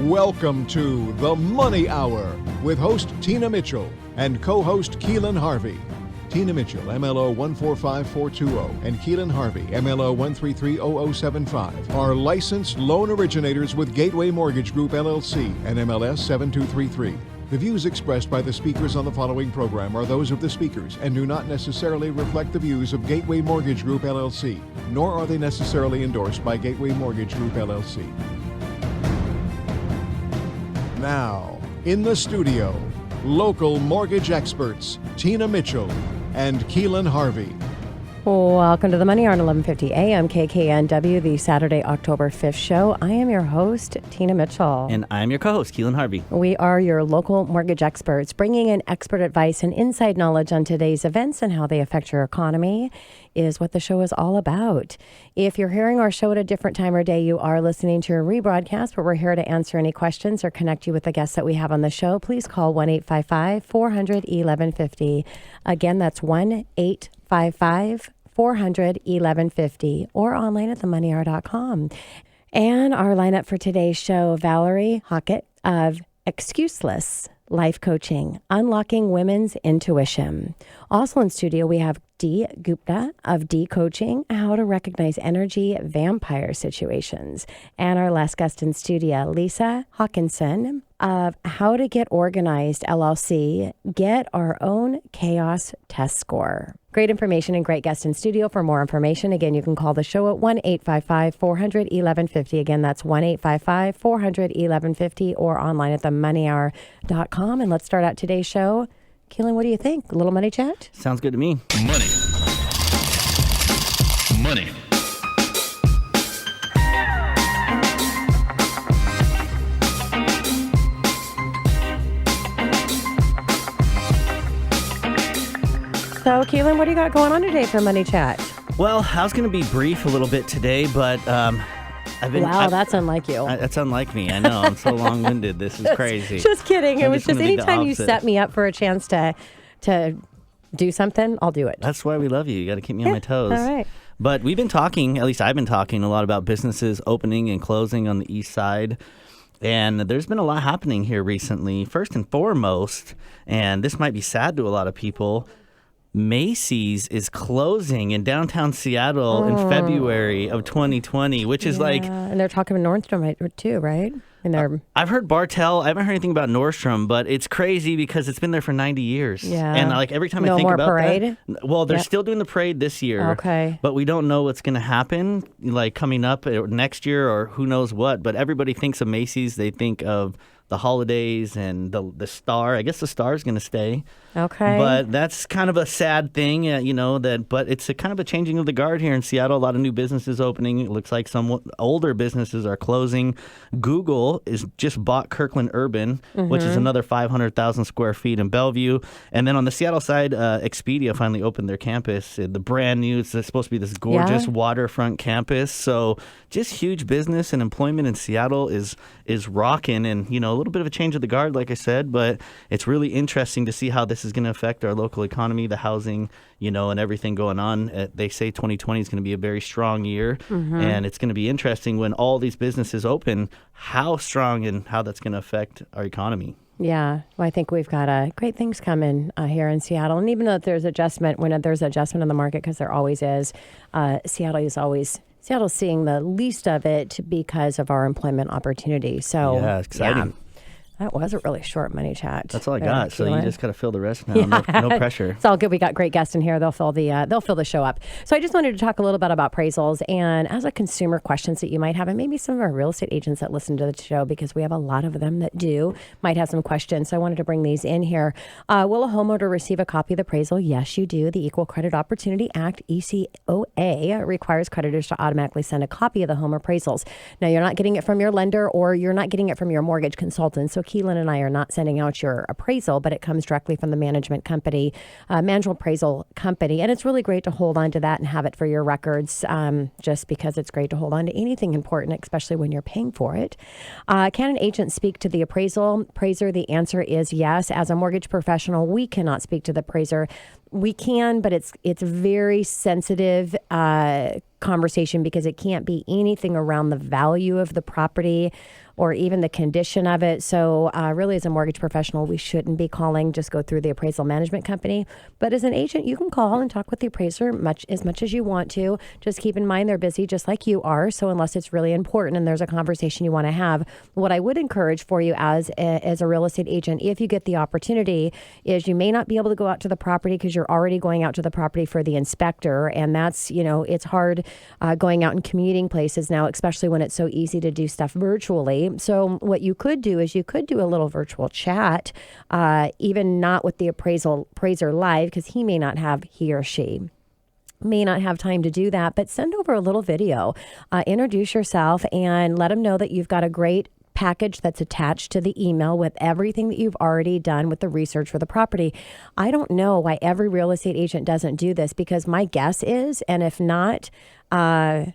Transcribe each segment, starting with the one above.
Welcome to The Money Hour with host Tina Mitchell and co-host Keelan Harvey. Tina Mitchell, MLO 145420, and Keelan Harvey, MLO 1330075, are licensed loan originators with Gateway Mortgage Group, LLC, and MLS 7233. The views expressed by the speakers on the following program are those of the speakers and do not necessarily reflect the views of Gateway Mortgage Group, LLC, nor are they necessarily endorsed by Gateway Mortgage Group, LLC. Now, in the studio, local mortgage experts Tina Mitchell and Keelan Harvey. Welcome to the Money Hour on 1150 AM KKNW, the Saturday, October 5th show. I am your host, Tina Mitchell. And I'm your co-host, Keelan Harvey. We are your local mortgage experts, bringing in expert advice and inside knowledge on today's events and how they affect your economy is what the show is all about. If you're hearing our show at a different time or day, you are listening to a rebroadcast, but we're here to answer any questions or connect you with the guests that we have on the show. Please call 1-855-400-1150. Again, that's 1-855-400-1150 or online at themoneyhour.com. And our lineup for today's show, Valerie Hockett of Excuseless Life Coaching, Unlocking Women's Intuition. Also in studio, we have Dee Gupta of D Coaching, How to Recognize Energy Vampire Situations. And our last guest in studio, Lisa Hawkinson of How to Get Organized, LLC, Get Our Own Chaos Test Score. Great information and great guest in studio. For more information, again, you can call the show at 1-855-400-1150. Again, that's 1-855-400-1150 or online at themoneyhour.com. And let's start out today's show. Keelan, what do you think? A little money chat? Sounds good to me. Money. So, Keelan, what do you got going on today for Money Chat? Well, I was going to be brief a little bit today, but that's unlike you. That's unlike me. I know. I'm so long-winded. This is crazy. Just kidding. It was just anytime you opposite. set me up for a chance to do something, I'll do it. That's why we love you. You got to keep me on my toes. All right. But we've been talking, at least I've been talking a lot about businesses opening and closing on the east side. And there's been a lot happening here recently. First and foremost, and this might be sad to a lot of people, Macy's is closing in downtown Seattle in February of 2020, which is and they're talking about Nordstrom too, right? And I've heard Bartell. I haven't heard anything about Nordstrom, but it's crazy because it's been there for 90 years. Yeah. And every time I think about parade? that, well, they're still doing the parade this year. Okay. But we don't know what's going to happen coming up next year or who knows what. But everybody thinks of Macy's. They think of the holidays and the star. I guess the star is going to stay. Okay. But that's kind of a sad thing, but it's a kind of a changing of the guard here in Seattle. A lot of new businesses opening. It looks like some older businesses are closing. Google is just bought Kirkland Urban, which is another 500,000 square feet in Bellevue. And then on the Seattle side, Expedia finally opened their campus. The brand new, it's supposed to be this gorgeous waterfront campus. So just huge business and employment in Seattle is rocking, and a little bit of a change of the guard, like I said, but it's really interesting to see how this is going to affect our local economy, the housing, and everything going on. They say 2020 is going to be a very strong year, and it's going to be interesting when all these businesses open, how strong and how that's going to affect our economy. Yeah, well, I think we've got great things coming here in Seattle. And even though there's adjustment, when there's adjustment in the market, because there always is, Seattle's seeing the least of it because of our employment opportunity. So yeah, exciting. Yeah. That was a really short money chat. That's all I got. So you just got to fill the rest now. Yeah. No pressure. It's all good. We got great guests in here. They'll fill the show up. So I just wanted to talk a little bit about appraisals and as a consumer questions that you might have, and maybe some of our real estate agents that listen to the show, because we have a lot of them that might have some questions. So I wanted to bring these in here. Will a homeowner receive a copy of the appraisal? Yes, you do. The Equal Credit Opportunity Act, ECOA, requires creditors to automatically send a copy of the home appraisals. Now, you're not getting it from your lender or you're not getting it from your mortgage consultant. So Keelan and I are not sending out your appraisal, but it comes directly from the management appraisal company. And it's really great to hold on to that and have it for your records, just because it's great to hold on to anything important, especially when you're paying for it. Can an agent speak to the appraiser? The answer is yes. As a mortgage professional, we cannot speak to the appraiser. We can, but it's very sensitive conversation because it can't be anything around the value of the property or even the condition of it. So really, as a mortgage professional, we shouldn't be calling, just go through the appraisal management company. But as an agent, you can call and talk with the appraiser as much as you want to. Just keep in mind they're busy just like you are. So unless it's really important and there's a conversation you want to have, what I would encourage for you as a real estate agent, if you get the opportunity, is you may not be able to go out to the property because you're already going out to the property for the inspector. And that's, it's hard going out and commuting places now, especially when it's so easy to do stuff virtually. So what you could do is you could do a little virtual chat, even not with the appraiser live, because he or she may not have time to do that, but send over a little video, introduce yourself and let them know that you've got a great package that's attached to the email with everything that you've already done with the research for the property. I don't know why every real estate agent doesn't do this, because my guess is, and if not, buyers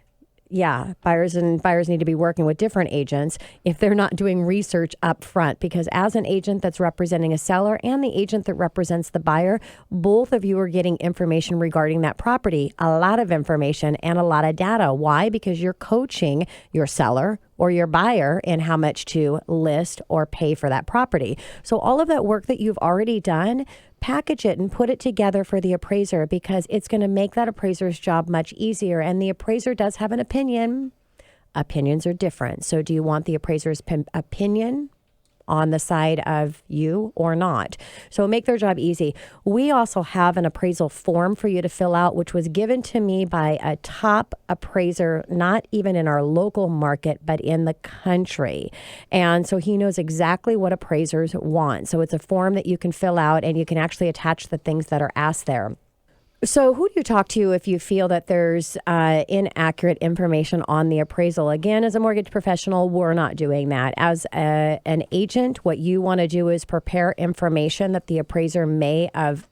need to be working with different agents if they're not doing research up front, because as an agent that's representing a seller and the agent that represents the buyer, both of you are getting information regarding that property, a lot of information and a lot of data. Why? Because you're coaching your seller or your buyer in how much to list or pay for that property. So all of that work that you've already done, package it and put it together for the appraiser, because it's going to make that appraiser's job much easier. And the appraiser does have an opinion. Opinions are different. So do you want the appraiser's opinion on the side of you or not? So make their job easy. We also have an appraisal form for you to fill out, which was given to me by a top appraiser, not even in our local market, but in the country. And so he knows exactly what appraisers want. So it's a form that you can fill out and you can actually attach the things that are asked there. So who do you talk to if you feel that there's inaccurate information on the appraisal? Again, as a mortgage professional, we're not doing that. As an agent, what you want to do is prepare information that the appraiser may have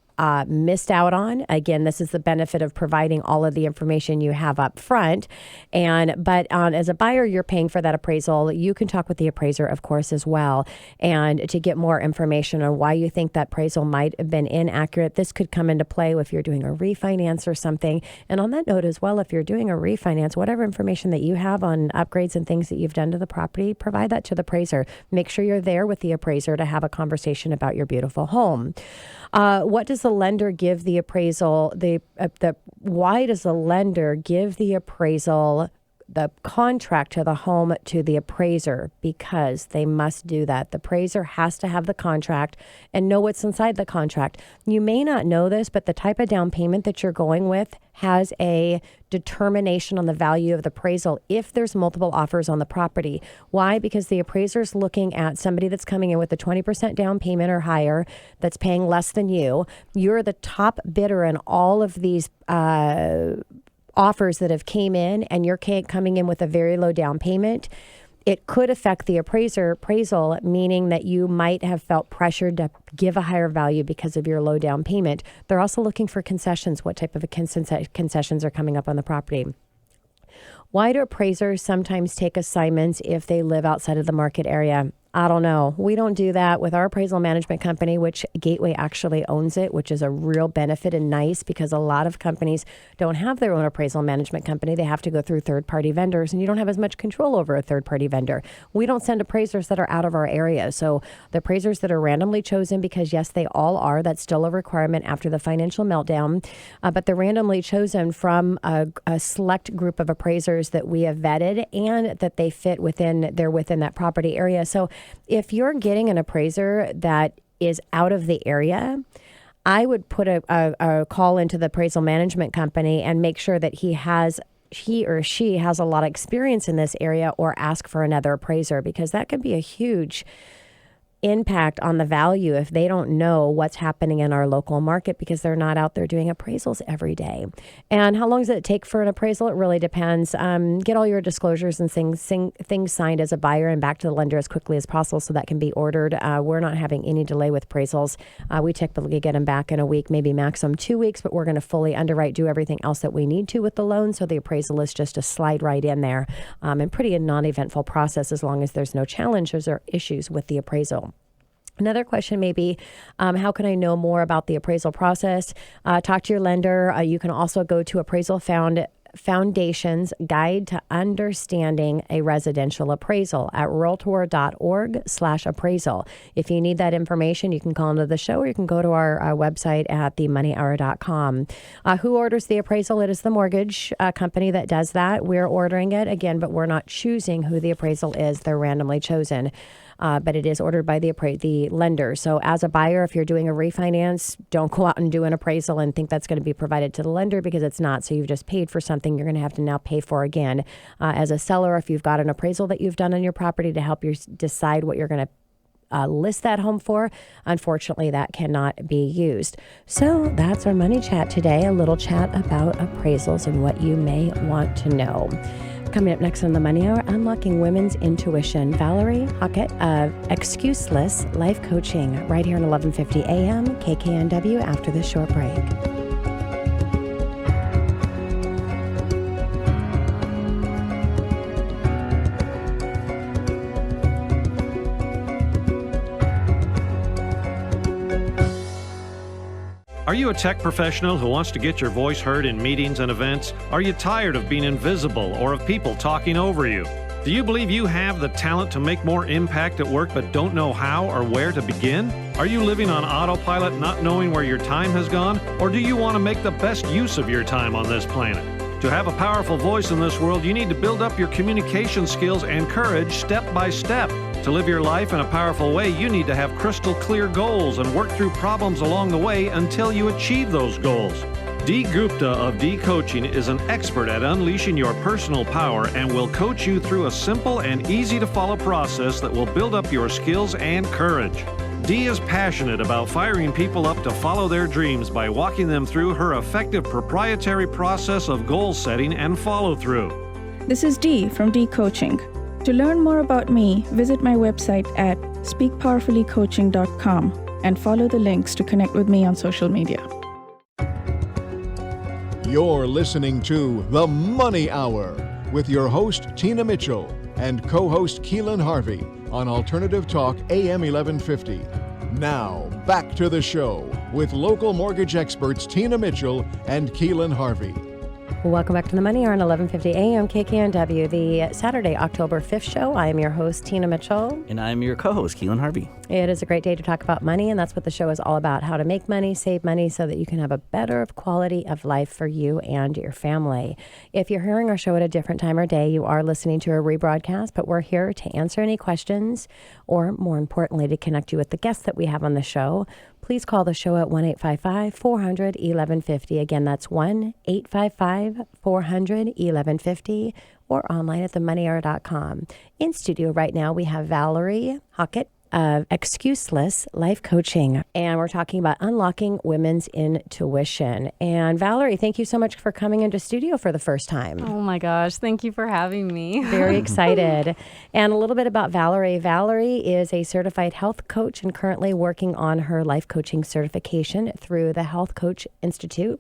missed out on. Again, this is the benefit of providing all of the information you have up front. But as a buyer, you're paying for that appraisal. You can talk with the appraiser, of course, as well, and to get more information on why you think that appraisal might have been inaccurate. This could come into play if you're doing a refinance or something. And on that note as well, if you're doing a refinance, whatever information that you have on upgrades and things that you've done to the property, provide that to the appraiser. Make sure you're there with the appraiser to have a conversation about your beautiful home. What does the lender give the appraisal? Why does the lender give the appraisal, the contract to the home, to the appraiser? Because they must do that. The appraiser has to have the contract and know what's inside the contract. You may not know this, but the type of down payment that you're going with has a determination on the value of the appraisal if there's multiple offers on the property. Why? Because the appraiser's looking at somebody that's coming in with a 20% down payment or higher, that's paying less than you. You're the top bidder in all of these offers that have came in, and you're coming in with a very low down payment. It could affect the appraisal, meaning that you might have felt pressured to give a higher value because of your low down payment. They're also looking for concessions. What type of concessions are coming up on the property? Why do appraisers sometimes take assignments if they live outside of the market area? I don't know. We don't do that with our appraisal management company, which Gateway actually owns it, which is a real benefit and nice, because a lot of companies don't have their own appraisal management company. They have to go through third-party vendors, and you don't have as much control over a third-party vendor. We don't send appraisers that are out of our area. So the appraisers that are randomly chosen, because yes, they all are, that's still a requirement after the financial meltdown, but they're randomly chosen from a select group of appraisers that we have vetted and that they fit within that property area. So if you're getting an appraiser that is out of the area, I would put a call into the appraisal management company and make sure that he or she has a lot of experience in this area, or ask for another appraiser, because that could be a huge impact on the value if they don't know what's happening in our local market, because they're not out there doing appraisals every day. And how long does it take for an appraisal? It really depends. Get all your disclosures and things signed as a buyer and back to the lender as quickly as possible so that can be ordered. We're not having any delay with appraisals. We typically get them back in a week, maybe maximum 2 weeks, but we're going to fully underwrite, do everything else that we need to with the loan. So the appraisal is just a slide right in there, and pretty non-eventful process as long as there's no challenges or issues with the appraisal. Another question may be, how can I know more about the appraisal process? Talk to your lender. You can also go to Appraisal Foundation's Guide to Understanding a Residential Appraisal at realtor.org/appraisal. If you need that information, you can call into the show or you can go to our website at themoneyhour.com. Who orders the appraisal? It is the mortgage company that does that. We're ordering it again, but we're not choosing who the appraisal is. They're randomly chosen. But it is ordered by the lender. So as a buyer, if you're doing a refinance, don't go out and do an appraisal and think that's going to be provided to the lender, because it's not. So you've just paid for something you're going to have to now pay for again. As a seller, if you've got an appraisal that you've done on your property to help you decide what you're going to list that home for, unfortunately, that cannot be used. So that's our money chat today, a little chat about appraisals and what you may want to know. Coming up next on the Money Hour, unlocking women's intuition. Valerie Hockett of Excuseless Life Coaching, right here on 1150 AM KKNW after this short break. Are you a tech professional who wants to get your voice heard in meetings and events? Are you tired of being invisible or of people talking over you? Do you believe you have the talent to make more impact at work but don't know how or where to begin? Are you living on autopilot, not knowing where your time has gone? Or do you want to make the best use of your time on this planet? To have a powerful voice in this world, you need to build up your communication skills and courage step by step. To live your life in a powerful way, you need to have crystal clear goals and work through problems along the way until you achieve those goals. Dee Gupta of Dee Coaching is an expert at unleashing your personal power and will coach you through a simple and easy to follow process that will build up your skills and courage. Dee is passionate about firing people up to follow their dreams by walking them through her effective proprietary process of goal setting and follow-through. This is Dee from Dee Coaching. To learn more about me, visit my website at speakpowerfullycoaching.com and follow the links to connect with me on social media. You're listening to The Money Hour with your host, Tina Mitchell, and co-host Keelan Harvey on Alternative Talk AM 1150. Now, back to the show with local mortgage experts Tina Mitchell and Keelan Harvey. Welcome back to the Money Hour on 1150 AM KKNW, the Saturday, October 5th show. I am your host, Tina Mitchell. And I'm your co-host, Keelan Harvey. It is a great day to talk about money, and that's what the show is all about, how to make money, save money, so that you can have a better quality of life for you and your family. If you're hearing our show at a different time or day, you are listening to a rebroadcast, but we're here to answer any questions, or more importantly, to connect you with the guests that we have on the show. Please call the show at 1-855-400-1150. Again, that's 1-855-400-1150, or online at themoneyhour.com. In studio right now, we have Valerie Hockett of Excuseless Life Coaching, and we're talking about unlocking women's intuition. And Valerie, thank you so much for coming into studio for the first time. Oh my gosh, thank you for having me. Very excited. And a little bit about Valerie. Valerie is a certified health coach and currently working on her life coaching certification through the Health Coach Institute.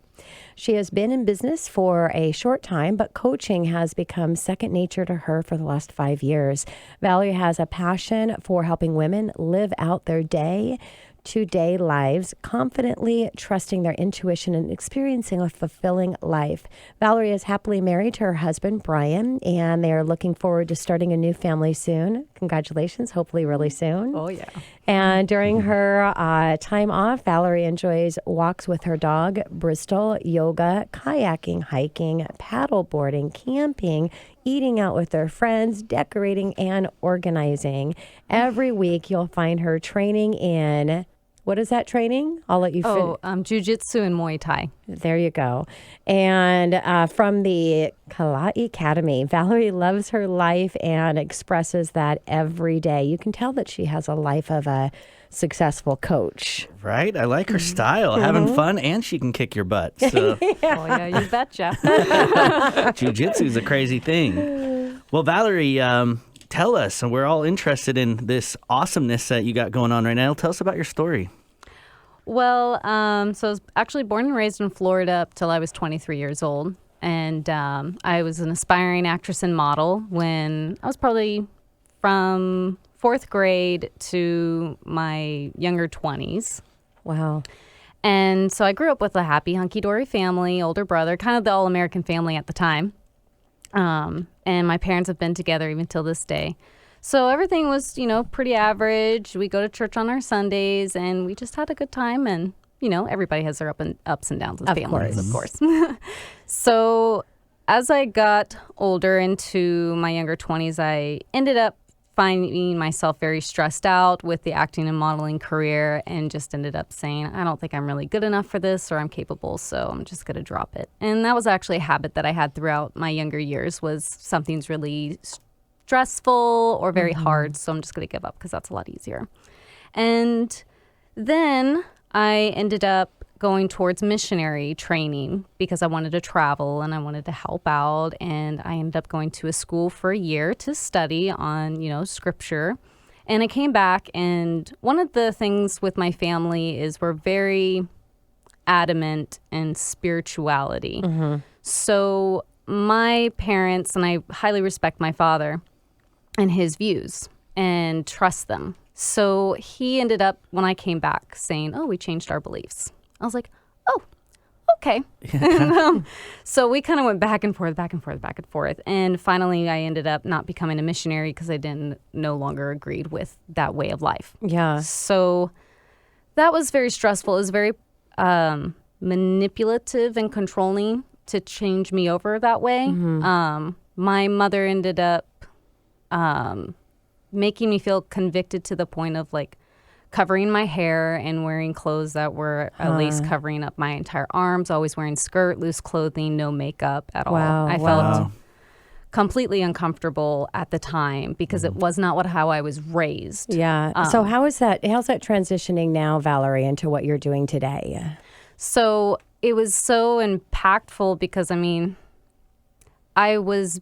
She has been in business for a short time, but coaching has become second nature to her for the last 5 years. Valerie has a passion for helping women live out their day-to-day lives, confidently trusting their intuition and experiencing a fulfilling life. Valerie is happily married to her husband, Brian, and they are looking forward to starting a new family soon. Congratulations, hopefully really soon. Oh, yeah. And during her time off, Valerie enjoys walks with her dog, Bristol, yoga, kayaking, hiking, paddle boarding, camping, eating out with their friends, decorating, and organizing. Every week, you'll find her training in, what is that training? I'll let you Jitsu and Muay Thai. There you go. And from the Kalahi Academy, Valerie loves her life and expresses that every day. You can tell that she has a life of a successful coach. Right? I like her style. Having fun, and she can kick your butt. So. Oh, yeah, you betcha. Jiu-jitsu is a crazy thing. Well, Valerie, tell us, and we're all interested in this awesomeness that you got going on right now. Tell us about your story. Well, so I was actually born and raised in Florida up till I was 23 years old. And I was an aspiring actress and model when I was probably from 4th grade to my younger 20s. Wow. And so I grew up with a happy, hunky-dory family, older brother, kind of the all-American family at the time. And my parents have been together even till this day. So everything was, pretty average. We go to church on our Sundays, and we just had a good time. And, everybody has their ups and downs with families, of course. So as I got older into my younger 20s, I ended up finding myself very stressed out with the acting and modeling career, and just ended up saying, I don't think I'm really good enough for this, or I'm capable, so I'm just going to drop it. And that was actually a habit that I had throughout my younger years, was something's really stressful or very hard, so I'm just going to give up because that's a lot easier. And then I ended up going towards missionary training because I wanted to travel and I wanted to help out. And I ended up going to a school for a year to study on, scripture. And I came back, and one of the things with my family is we're very adamant in spirituality. So my parents, and I highly respect my father and his views and trust them. So he ended up, when I came back, saying, we changed our beliefs. I was like, okay. So we kind of went back and forth. And finally, I ended up not becoming a missionary because I no longer agreed with that way of life. Yeah. So that was very stressful. It was very manipulative and controlling to change me over that way. My mother ended up making me feel convicted to the point of covering my hair and wearing clothes that were at least covering up my entire arms, always wearing skirt, loose clothing, no makeup at all. I felt completely uncomfortable at the time because it was not how I was raised. Yeah. So how's that transitioning now, Valerie, into what you're doing today? So it was so impactful because, I was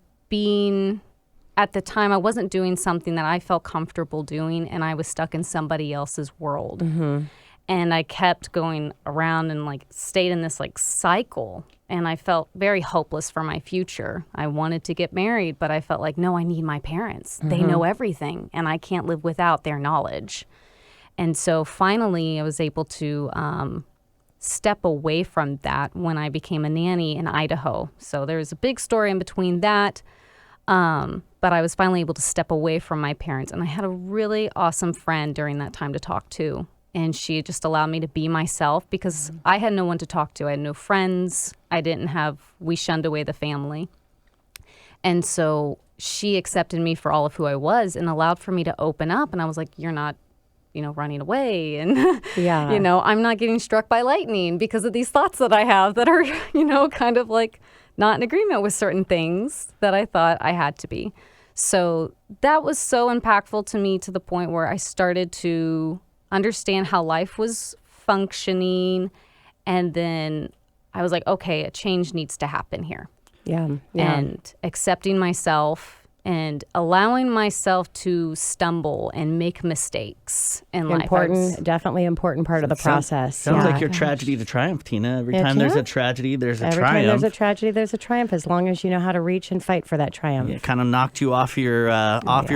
at the time, I wasn't doing something that I felt comfortable doing, and I was stuck in somebody else's world. And I kept going around and stayed in this cycle, and I felt very hopeless for my future. I wanted to get married, but I felt no, I need my parents. They know everything, and I can't live without their knowledge. And so finally, I was able to step away from that when I became a nanny in Idaho. So there's a big story in between that. But I was finally able to step away from my parents, and I had a really awesome friend during that time to talk to, and she just allowed me to be myself because I had no one to talk to. I had no friends. We shunned away the family. And so she accepted me for all of who I was and allowed for me to open up, and I was like, you're not, running away, and, I'm not getting struck by lightning because of these thoughts that I have that are, kind of not in agreement with certain things that I thought I had to be. So that was so impactful to me to the point where I started to understand how life was functioning. And then I was like, okay, a change needs to happen here. Yeah. And accepting myself and allowing myself to stumble and make mistakes in life. Definitely important part of the process. Sounds like your tragedy to triumph, Tina. Every time there's a tragedy, there's a triumph. Every time there's a tragedy, there's a triumph, as long as you know how to reach and fight for that triumph. It kind of knocked you off your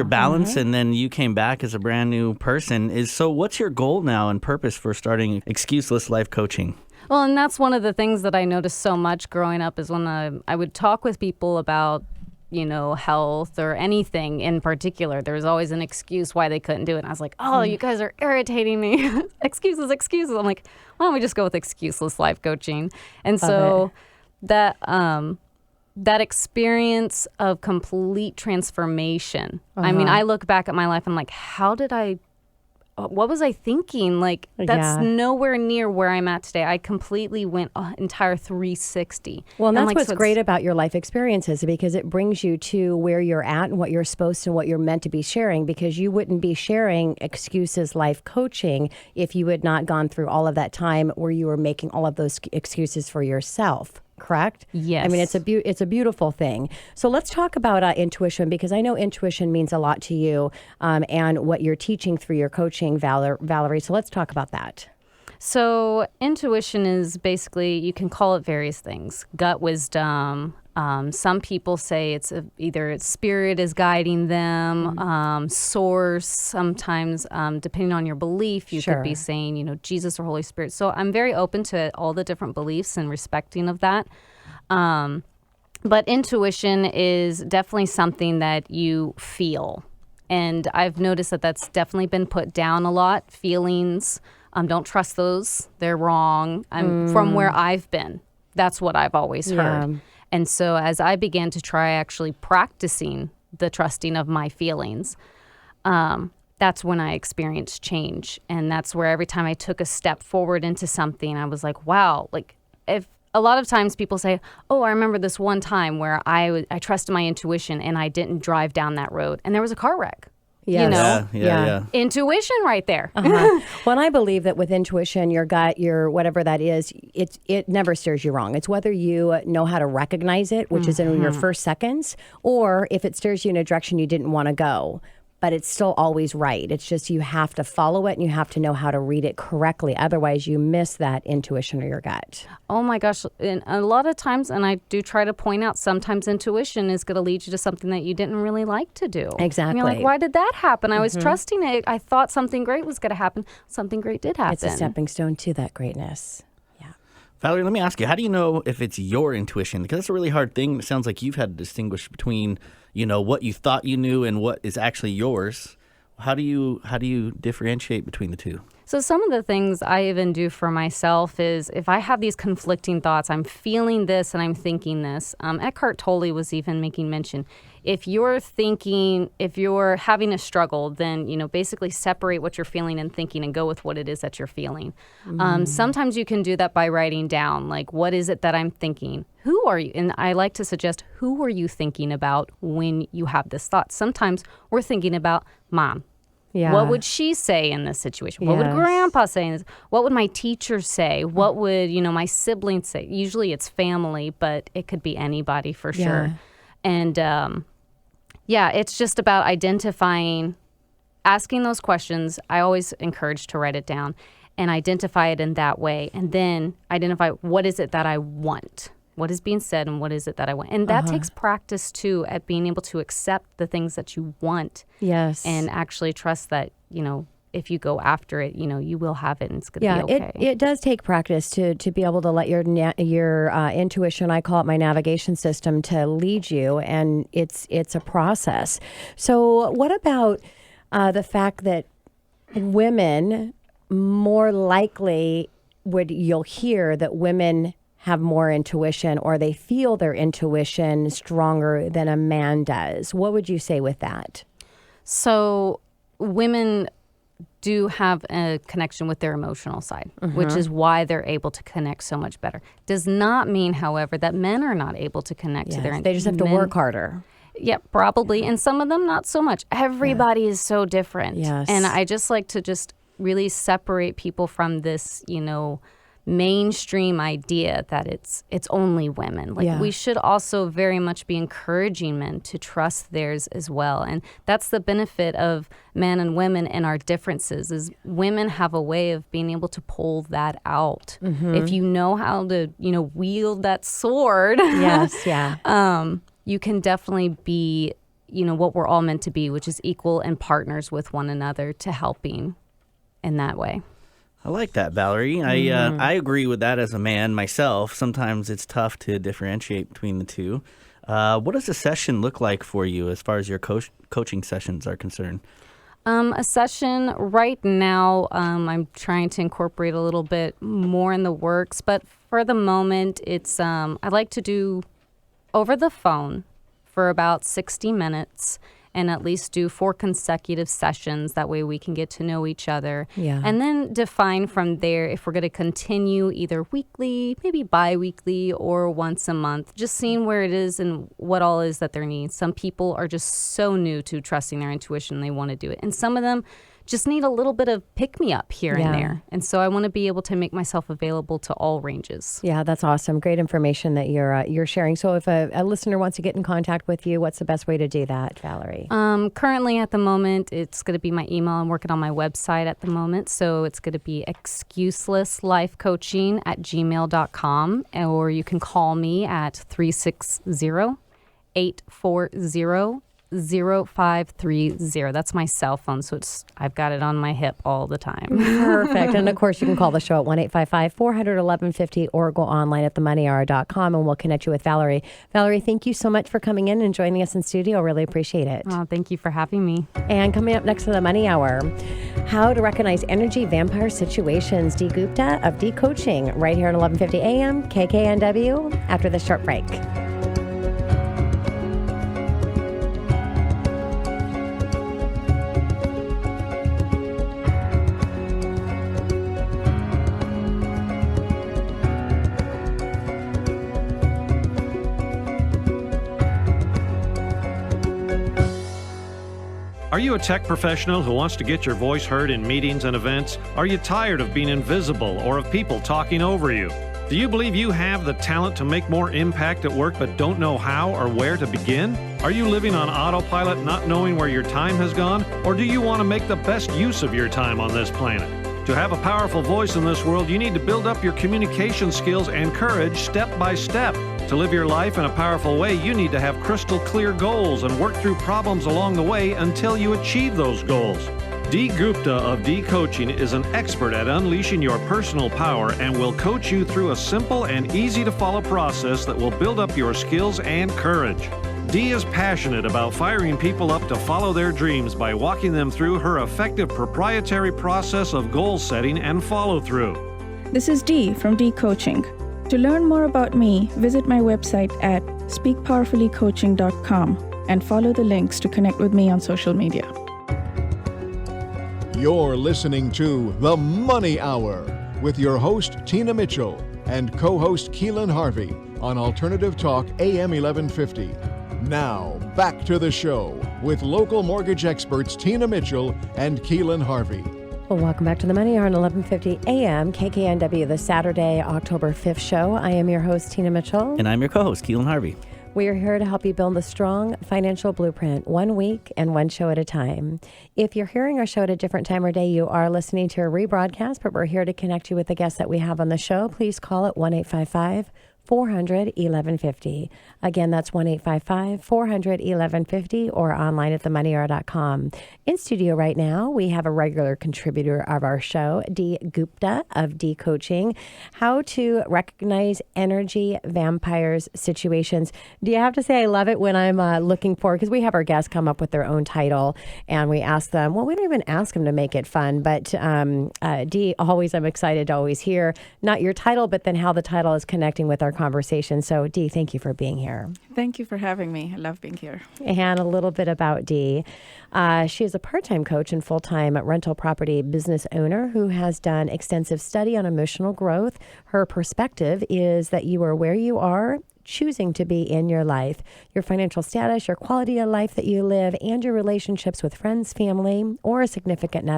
balance, and then you came back as a brand new person. So what's your goal now and purpose for starting Excuseless Life Coaching? Well, and that's one of the things that I noticed so much growing up is when I would talk with people about health or anything in particular, there was always an excuse why they couldn't do it. And I was like, you guys are irritating me. Excuses. I'm like, why don't we just go with Excuseless Life Coaching? And so that experience of complete transformation. I look back at my life and I'm like, what was I thinking? That's nowhere near where I'm at today. I completely went entire 360. Well, and that's what's great about your life experiences, because it brings you to where you're at and what you're supposed to and what you're meant to be sharing, because you wouldn't be sharing Excuses Life Coaching if you had not gone through all of that time where you were making all of those excuses for yourself. Correct? Yes. It's a beautiful thing. So let's talk about intuition, because I know intuition means a lot to you and what you're teaching through your coaching, Valerie. So let's talk about that. So intuition is basically, you can call it various things. Gut wisdom, Some people say either spirit is guiding them, source. Sometimes, depending on your belief, you could be saying, Jesus or Holy Spirit. So I'm very open to all the different beliefs and respecting of that. But intuition is definitely something that you feel. And I've noticed that that's definitely been put down a lot. Feelings, don't trust those. They're wrong. From where I've been, that's what I've always heard. And so as I began to try actually practicing the trusting of my feelings, that's when I experienced change. And that's where every time I took a step forward into something, I was like, wow. Like, if a lot of times people say, oh, I remember this one time where I trusted my intuition and I didn't drive down that road and there was a car wreck. Yes. Yeah. Intuition right there. Well, and I believe that with intuition, your gut, your whatever that is, it never steers you wrong. It's whether you know how to recognize it, which is in your first seconds, or if it steers you in a direction you didn't want to go. But it's still always right. It's just you have to follow it and you have to know how to read it correctly. Otherwise, you miss that intuition or your gut. Oh my gosh. And a lot of times, and I do try to point out, sometimes intuition is going to lead you to something that you didn't really like to do. Exactly. And you're like, why did that happen? I was trusting it. I thought something great was going to happen. Something great did happen. It's a stepping stone to that greatness. Valerie, let me ask you, how do you know if it's your intuition? Because that's a really hard thing. It sounds like you've had to distinguish between, what you thought you knew and what is actually yours. How do you differentiate between the two? So some of the things I even do for myself is if I have these conflicting thoughts, I'm feeling this and I'm thinking this. Eckhart Tolle was even making mention. If you're having a struggle, then, basically separate what you're feeling and thinking and go with what it is that you're feeling. Sometimes you can do that by writing down, like, what is it that I'm thinking? Who are you? And I like to suggest, who are you thinking about when you have this thought? Sometimes we're thinking about Mom. Yeah. What would she say in this situation? What would Grandpa say in this? What would my teacher say? What would, my siblings say? Usually it's family, but it could be anybody for sure. And it's just about identifying, asking those questions. I always encourage to write it down and identify it in that way. And then identify, what is it that I want? What is being said and what is it that I want? And that takes practice, too, at being able to accept the things that you want. Yes. And actually trust that, if you go after it, you will have it and it's going to be okay. It does take practice to be able to let your intuition, I call it my navigation system, to lead you. And it's a process. So what about the fact that women more likely you'll hear that women have more intuition or they feel their intuition stronger than a man does. What would you say with that? So women do have a connection with their emotional side, which is why they're able to connect so much better. Does not mean, however, that men are not able to connect to their. They just have to work harder. Yeah, probably. And some of them not so much. Everybody is so different. Yes. And I just like to just really separate people from this, mainstream idea that it's only women. We should also very much be encouraging men to trust theirs as well. And that's the benefit of men and women and our differences is women have a way of being able to pull that out. If you know how to, wield that sword. Yes, you can definitely be, what we're all meant to be, which is equal and partners with one another to helping in that way. I like that, Valerie. I agree with that as a man myself. Sometimes it's tough to differentiate between the two. What does a session look like for you as far as your coaching sessions are concerned? A session right now, I'm trying to incorporate a little bit more in the works, but for the moment, it's I like to do over the phone for about 60 minutes. And at least do 4 consecutive sessions. That way we can get to know each other. Yeah. And then define from there if we're going to continue either weekly, maybe bi-weekly, or once a month. Just seeing where it is and what all is that they're needing. Some people are just so new to trusting their intuition, they want to do it. And some of them just need a little bit of pick-me-up here Yeah. and there. And so I want to be able to make myself available to all ranges. Yeah, that's awesome. Great information that you're sharing. So if a listener wants to get in contact with you, what's the best way to do that, Valerie? Currently at the moment, it's going to be my email. I'm working on my website at the moment. So it's going to be excuselesslifecoaching@gmail.com, or you can call me at 360-840-0530. That's my cell phone, so I've got it on my hip all the time. Perfect. And of course, you can call the show at 1-855-400-1150 or go online at themoneyhour.com and we'll connect you with Valerie. Valerie, thank you so much for coming in and joining us in studio. Really appreciate it. Oh, thank you for having me. And coming up next to the Money Hour, how to recognize energy vampire situations. Dee Gupta of D Coaching right here at 1150 AM KKNW after this short break. Are you a tech professional who wants to get your voice heard in meetings and events? Are you tired of being invisible or of people talking over you? Do you believe you have the talent to make more impact at work but don't know how or where to begin? Are you living on autopilot not knowing where your time has gone? Or do you want to make the best use of your time on this planet? To have a powerful voice in this world, you need to build up your communication skills and courage step by step. To live your life in a powerful way, you need to have crystal clear goals and work through problems along the way until you achieve those goals. Dee Gupta of D Coaching is an expert at unleashing your personal power and will coach you through a simple and easy to follow process that will build up your skills and courage. Dee is passionate about firing people up to follow their dreams by walking them through her effective proprietary process of goal setting and follow through. This is Dee from D Coaching. To learn more about me, visit my website at speakpowerfullycoaching.com and follow the links to connect with me on social media. You're listening to The Money Hour with your host, Tina Mitchell, and co-host Keelan Harvey on Alternative Talk AM 1150. Now, back to the show with local mortgage experts Tina Mitchell and Keelan Harvey. Well, welcome back to the Money Hour on 1150 AM KKNW, the Saturday, October 5th show. I am your host, Tina Mitchell. And I'm your co-host, Keelan Harvey. We are here to help you build a strong financial blueprint, 1 week and 1 show at a time. If you're hearing our show at a different time or day, you are listening to a rebroadcast, but we're here to connect you with the guests that we have on the show. Please call at 1-855-400-1150. Again, that's 1-855-400-1150 or online at themoneyhour.com. In studio right now, we have a regular contributor of our show, Dee Gupta of D Coaching. How to recognize energy vampires situations. Do you have to say I love it when I'm looking for, because we have our guests come up with their own title and we ask them, well, we don't even ask them to make it fun, but Dee, always I'm excited to always hear not your title, but then how the title is connecting with our conversation. So Dee, thank you for being here. Thank you for having me. I love being here. And a little bit about Dee. She is a part-time coach and full-time rental property business owner who has done extensive study on emotional growth. Her perspective is that you are where you are, choosing to be in your life, your financial status, your quality of life that you live, and your relationships with friends, family, or a significant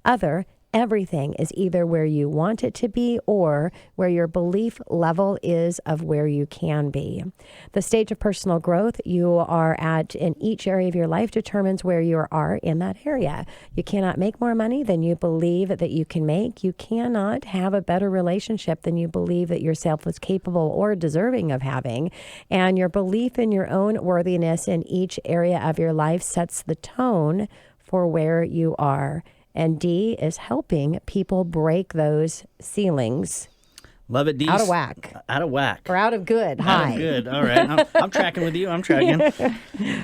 other. Everything is either where you want it to be or where your belief level is of where you can be. The stage of personal growth you are at in each area of your life determines where you are in that area. You cannot make more money than you believe that you can make. You cannot have a better relationship than you believe that yourself is capable or deserving of having. And your belief in your own worthiness in each area of your life sets the tone for where you are. And Dee is helping people break those ceilings. Love it, Dee. Out of whack. Out of whack. Or out of good. Hi. Out of good. All right. I'm tracking with you. I'm tracking.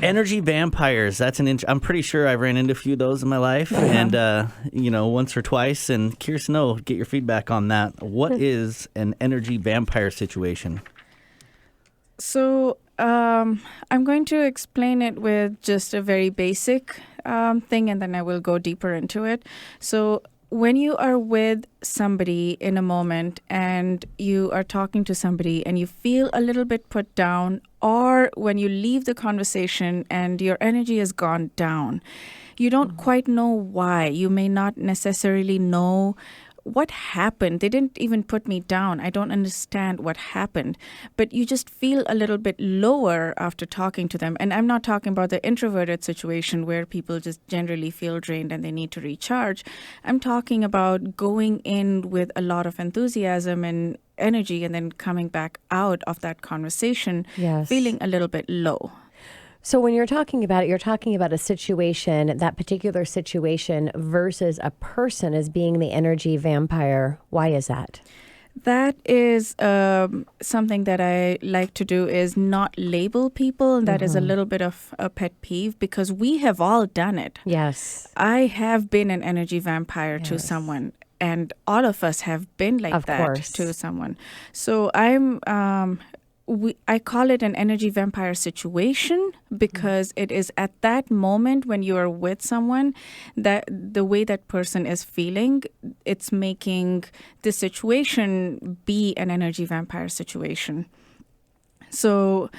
Energy vampires. That's I'm pretty sure I've ran into a few of those in my life, and once or twice. And curious to know, get your feedback on that. What is an energy vampire situation? So I'm going to explain it with just a very basic thing, and then I will go deeper into it. So when you are with somebody in a moment and you are talking to somebody and you feel a little bit put down, or when you leave the conversation and your energy has gone down, You don't quite know why. You may not necessarily know what happened. They didn't even put me down. I don't understand what happened. But you just feel a little bit lower after talking to them. And I'm not talking about the introverted situation where people just generally feel drained and they need to recharge. I'm talking about going in with a lot of enthusiasm and energy and then coming back out of that conversation feeling a little bit low. So when you're talking about it, you're talking about a situation, that particular situation versus a person as being the energy vampire. Why is that? That is something that I like to do, is not label people. And that is a little bit of a pet peeve because we have all done it. Yes. I have been an energy vampire to someone. And all of us have been like that to someone. So I call it an energy vampire situation because it is at that moment when you are with someone that the way that person is feeling, it's making the situation be an energy vampire situation. So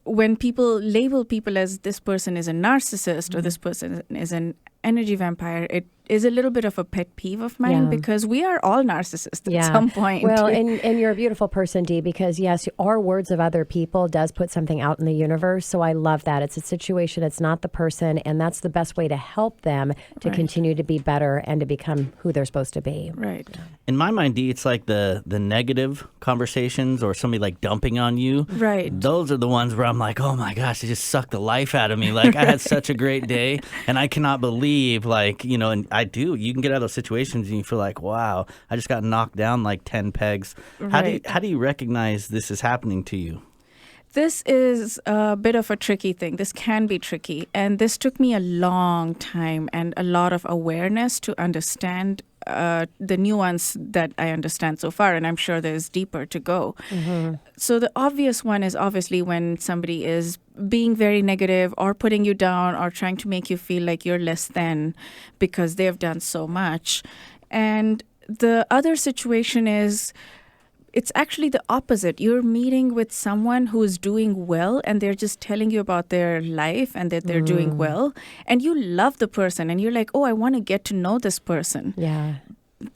when people label people as this person is a narcissist or this person is an energy vampire, it is a little bit of a pet peeve of mine because we are all narcissists at some point. Well, and you're a beautiful person, Dee, because yes, our words of other people does put something out in the universe. So I love that. It's a situation. It's not the person. And that's the best way to help them to continue to be better and to become who they're supposed to be. Right. In my mind, Dee, it's like the negative conversations or somebody like dumping on you. Right. Those are the ones where I'm like, oh my gosh, it just sucked the life out of me. Like I had such a great day and I cannot believe and I do. You can get out of those situations and you feel like, wow, I just got knocked down like 10 pegs. Right. How do you recognize this is happening to you? This is a bit of a tricky thing. This can be tricky. And this took me a long time and a lot of awareness to understand the nuance that I understand so far. And I'm sure there's deeper to go. So the obvious one is obviously when somebody is being very negative or putting you down or trying to make you feel like you're less than because they've done so much. And the other situation is it's actually the opposite. You're meeting with someone who is doing well and they're just telling you about their life and that they're doing well. And you love the person and you're like, oh, I want to get to know this person. Yeah.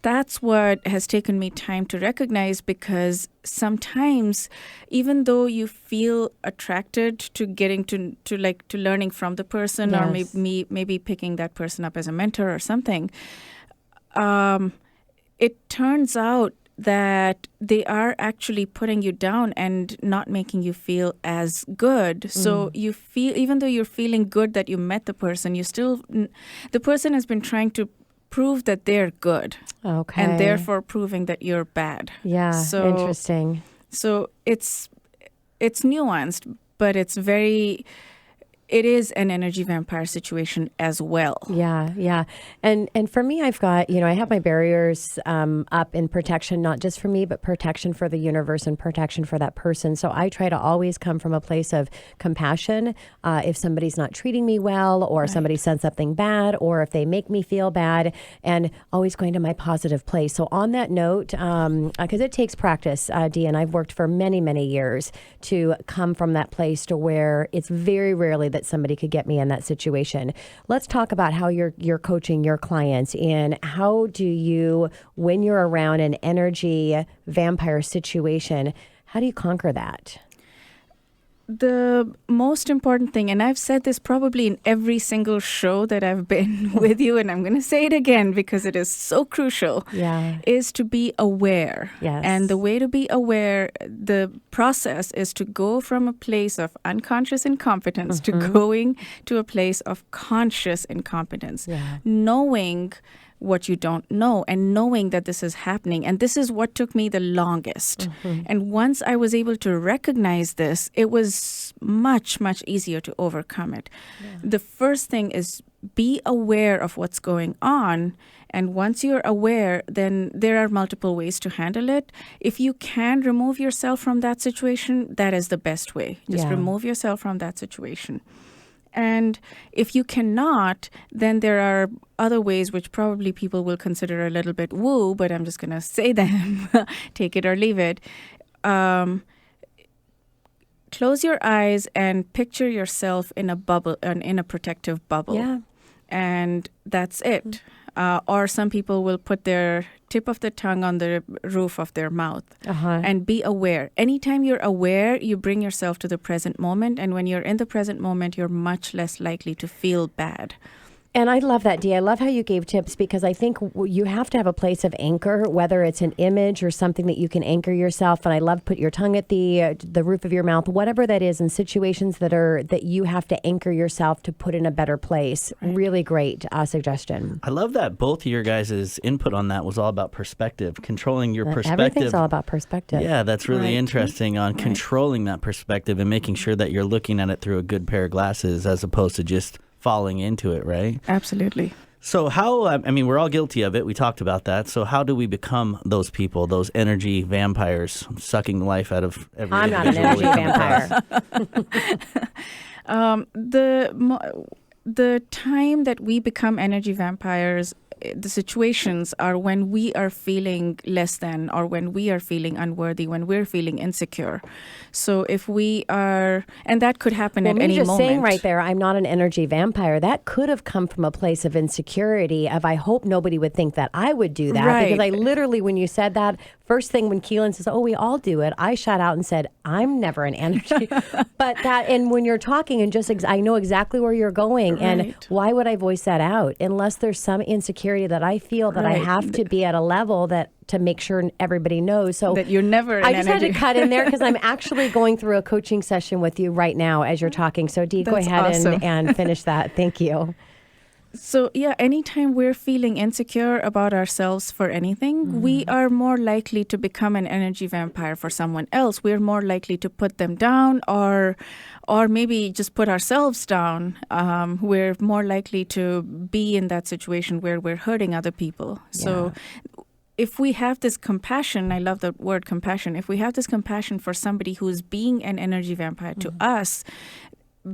That's what has taken me time to recognize, because sometimes even though you feel attracted to getting to learning from the person or maybe picking that person up as a mentor or something, it turns out that they are actually putting you down and not making you feel as good. So you feel, even though you're feeling good that you met the person, the person has been trying to prove that they're good. Okay. And therefore proving that you're bad. Yeah, so, interesting. So it's nuanced, but it is an energy vampire situation as well. Yeah. And for me, I've got, I have my barriers up in protection, not just for me, but protection for the universe and protection for that person. So I try to always come from a place of compassion. If somebody's not treating me well, or somebody said something bad, or if they make me feel bad, and always going to my positive place. So on that note, because it takes practice, Dee, and I've worked for many, many years to come from that place to where it's very rarely that somebody could get me in that situation. Let's talk about how you're coaching your clients, and how do you, when you're around an energy vampire situation, how do you conquer that? The most important thing, and I've said this probably in every single show that I've been with you, and I'm going to say it again because it is so crucial, is to be aware. Yes. And the way to be aware, the process is to go from a place of unconscious incompetence to going to a place of conscious incompetence. Knowing what you don't know and knowing that this is happening. And this is what took me the longest. And once I was able to recognize this, it was much, much easier to overcome it. The first thing is be aware of what's going on. And once you're aware, then there are multiple ways to handle it. If you can remove yourself from that situation, that is the best way. Just remove yourself from that situation. And if you cannot, then there are other ways which probably people will consider a little bit woo, but I'm just going to say them, take it or leave it. Close your eyes and picture yourself in a bubble, in a protective bubble. and that's it. Or some people will put their tip of the tongue on the roof of their mouth and be aware. Anytime you're aware, you bring yourself to the present moment. And when you're in the present moment, you're much less likely to feel bad. And I love that, Dee. I love how you gave tips because I think you have to have a place of anchor, whether it's an image or something that you can anchor yourself. And I love put your tongue at the roof of your mouth, whatever that is, in situations that you have to anchor yourself to put in a better place. Right. Really great suggestion. I love that both of your guys' input on that was all about perspective, controlling your perspective. Everything's all about perspective. Yeah, that's really interesting on controlling that perspective and making sure that you're looking at it through a good pair of glasses as opposed to just falling into it, right? Absolutely. So how, I mean, we're all guilty of it. We talked about that. So how do we become those people, those energy vampires, sucking the life out of every I'm not an energy vampire. The time that we become energy vampires, the situations are when we are feeling less than, or when we are feeling unworthy, when we're feeling insecure. So if we are, and that could happen at any moment. Just saying right there, I'm not an energy vampire, that could have come from a place of insecurity of, I hope nobody would think that I would do that. Right. Because I literally, when you said that, first thing when Keelan says, oh, we all do it, I shot out and said, I'm never an energy. But that, and when you're talking and just, I know exactly where you're going. Right. And why would I voice that out? Unless there's some insecurity that I feel that I have to be at a level that to make sure everybody knows. So that you're never an I just energy. had to cut in there because I'm actually going through a coaching session with you right now as you're talking. So Dee, go ahead awesome. and finish that. Thank you. So yeah, anytime we're feeling insecure about ourselves for anything, we are more likely to become an energy vampire for someone else. We're more likely to put them down or maybe just put ourselves down. We're more likely to be in that situation where we're hurting other people. So if we have this compassion, I love the word compassion, if we have this compassion for somebody who's being an energy vampire to us,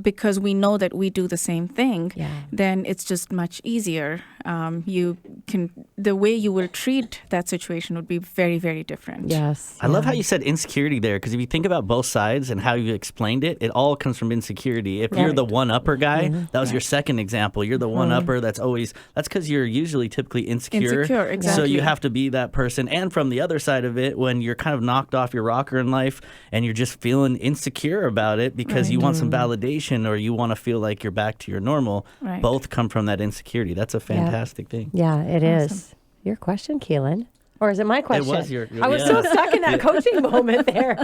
because we know that we do the same thing, then it's just much easier. The way you will treat that situation would be very, very different. Yes. I love how you said insecurity there, because if you think about both sides and how you explained it, it all comes from insecurity. If you're the one-upper guy, that was your second example. You're the one-upper that's because you're usually typically insecure. Exactly. So you have to be that person. And from the other side of it, when you're kind of knocked off your rocker in life and you're just feeling insecure about it because you want some validation or you want to feel like you're back to your normal, both come from that insecurity. That's a fantastic thing. Yeah, it is. Your question, Keelan? Or is it my question? It was your I was so stuck in that coaching moment there.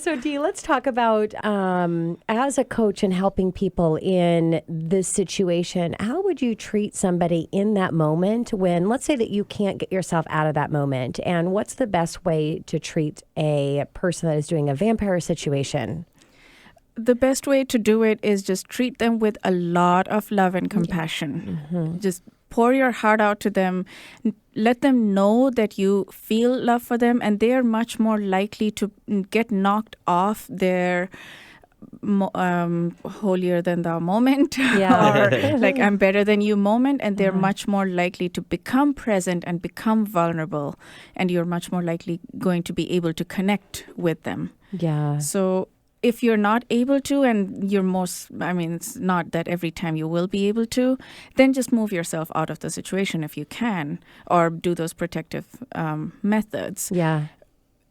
So Dee, let's talk about as a coach and helping people in this situation, how would you treat somebody in that moment when, let's say that you can't get yourself out of that moment, and what's the best way to treat a person that is doing a vampire situation? The best way to do it is just treat them with a lot of love and compassion. Just pour your heart out to them. Let them know that you feel love for them, and they are much more likely to get knocked off their holier than thou moment or like I'm better than you moment, and they're much more likely to become present and become vulnerable, and you're much more likely going to be able to connect with them. So if you're not able to, and it's not that every time you will be able to, then just move yourself out of the situation if you can, or do those protective methods.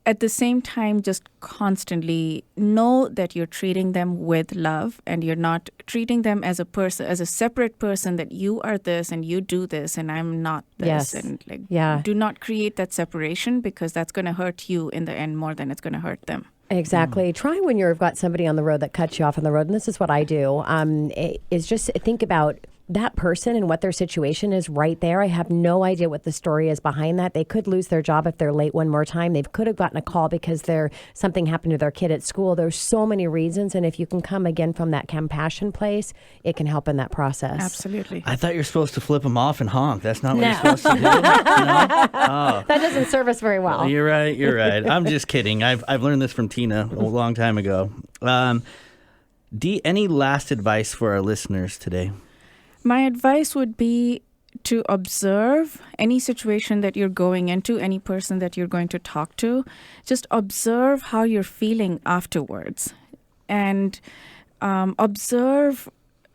At the same time, just constantly know that you're treating them with love, and you're not treating them as a separate person, that you are this and you do this and I'm not this. And do not create that separation, because that's going to hurt you in the end more than it's going to hurt them. Exactly. Try when you've got somebody on the road that cuts you off on the road, and this is what I do, is just think about that person and what their situation is right there. I have no idea what the story is behind that. They could lose their job if they're late one more time. They could have gotten a call because something happened to their kid at school. There's so many reasons, and if you can come again from that compassion place, it can help in that process. Absolutely. I thought you were supposed to flip them off and honk. That's not what you're supposed to do. No? Oh. That doesn't serve us very well. You're right. I'm just kidding. I've learned this from Tina a long time ago. Dee, any last advice for our listeners today? My advice would be to observe any situation that you're going into, any person that you're going to talk to. Just observe how you're feeling afterwards, and observe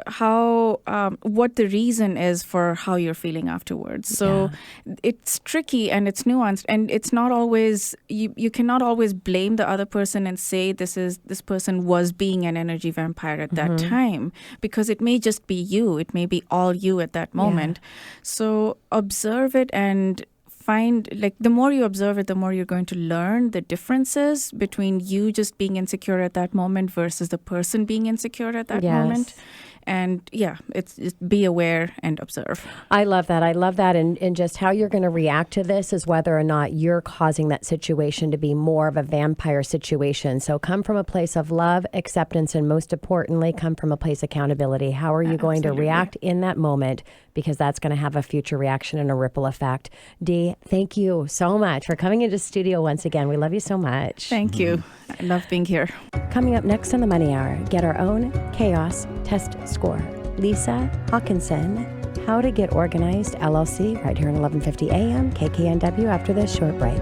what the reason is for how you're feeling afterwards. So it's tricky and it's nuanced, and it's not always, you cannot always blame the other person and say this person was being an energy vampire at that time, because it may just be you. It may be all you at that moment. So observe it and find, like, the more you observe it, the more you're going to learn the differences between you just being insecure at that moment versus the person being insecure at that moment. And it's be aware and observe. I love that. And just how you're going to react to this is whether or not you're causing that situation to be more of a vampire situation. So come from a place of love, acceptance, and most importantly, come from a place of accountability. How are you going to react in that moment? Because that's going to have a future reaction and a ripple effect. Dee, thank you so much for coming into studio once again. We love you so much. Thank you. I love being here. Coming up next on the Money Hour, get our own chaos test score. Lisa Hawkinson, How to Get Organized LLC, right here at 11:50 a.m. KKNW after this short break.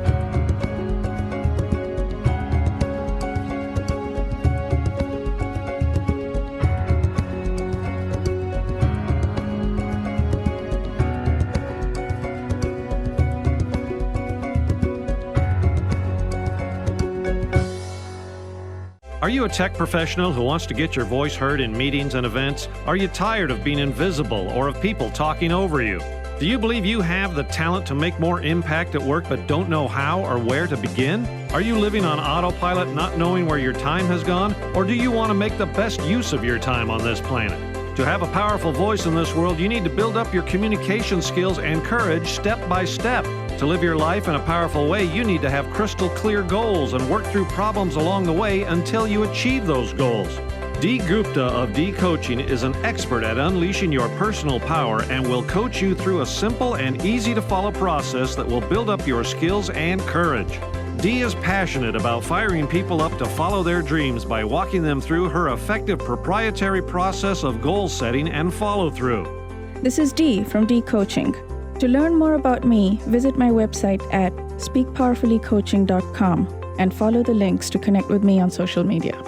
Are you a tech professional who wants to get your voice heard in meetings and events? Are you tired of being invisible or of people talking over you? Do you believe you have the talent to make more impact at work but don't know how or where to begin? Are you living on autopilot, not knowing where your time has gone? Or do you want to make the best use of your time on this planet? To have a powerful voice in this world, you need to build up your communication skills and courage step by step. To live your life in a powerful way, you need to have crystal clear goals and work through problems along the way until you achieve those goals. Dee Gupta of Dee Coaching is an expert at unleashing your personal power and will coach you through a simple and easy to follow process that will build up your skills and courage. Dee is passionate about firing people up to follow their dreams by walking them through her effective proprietary process of goal setting and follow through. This is Dee from Dee Coaching. To learn more about me, visit my website at speakpowerfullycoaching.com and follow the links to connect with me on social media.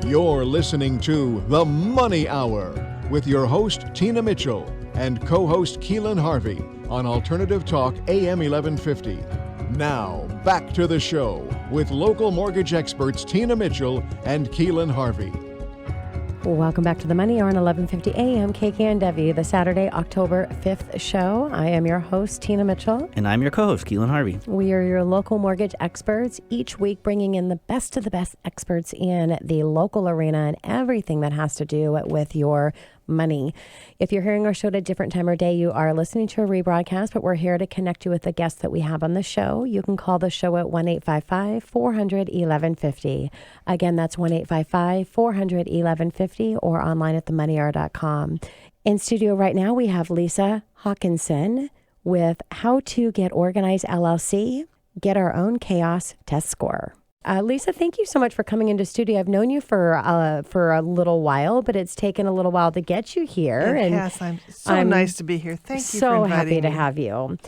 You're listening to The Money Hour with your host, Tina Mitchell, and co-host Keelan Harvey on Alternative Talk AM 1150. Now, back to the show with local mortgage experts Tina Mitchell and Keelan Harvey. Welcome back to the Money Hour on 11:50 a.m. KKNW, the Saturday, October 5th show. I am your host, Tina Mitchell. And I'm your co-host, Keelan Harvey. We are your local mortgage experts, each week bringing in the best of the best experts in the local arena and everything that has to do with your money. If you're hearing our show at a different time or day, you are listening to a rebroadcast, but we're here to connect you with the guests that we have on the show. You can call the show at 1-855-400-1150. Again, that's 1-855-400-1150 or online at themoneyhour.com. In studio right now, we have Lisa Hawkinson with How to Get Organized LLC, Get Our Own Chaos Test Score. Lisa, thank you so much for coming into studio. I've known you for a little while, but it's taken a little while to get you here. Yes, I'm nice to be here. Thank you for inviting me. So happy to have you.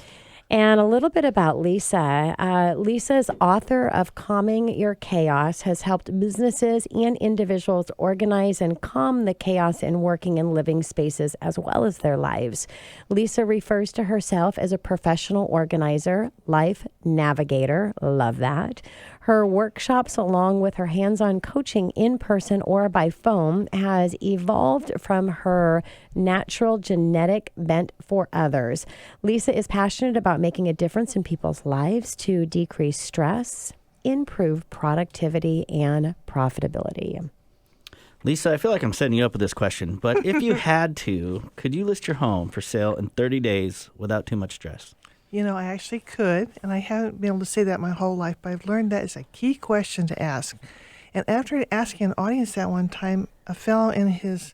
And a little bit about Lisa. Lisa's author of Calming Your Chaos has helped businesses and individuals organize and calm the chaos in working and living spaces as well as their lives. Lisa refers to herself as a professional organizer, life navigator. Love that. Her workshops, along with her hands-on coaching in person or by phone, has evolved from her natural genetic bent for others. Lisa is passionate about making a difference in people's lives to decrease stress, improve productivity, and profitability. Lisa, I feel like I'm setting you up with this question, but if you had to, could you list your home for sale in 30 days without too much stress? You know, I actually could, and I haven't been able to say that my whole life, but I've learned that is a key question to ask. And after asking an audience that one time, a fellow in his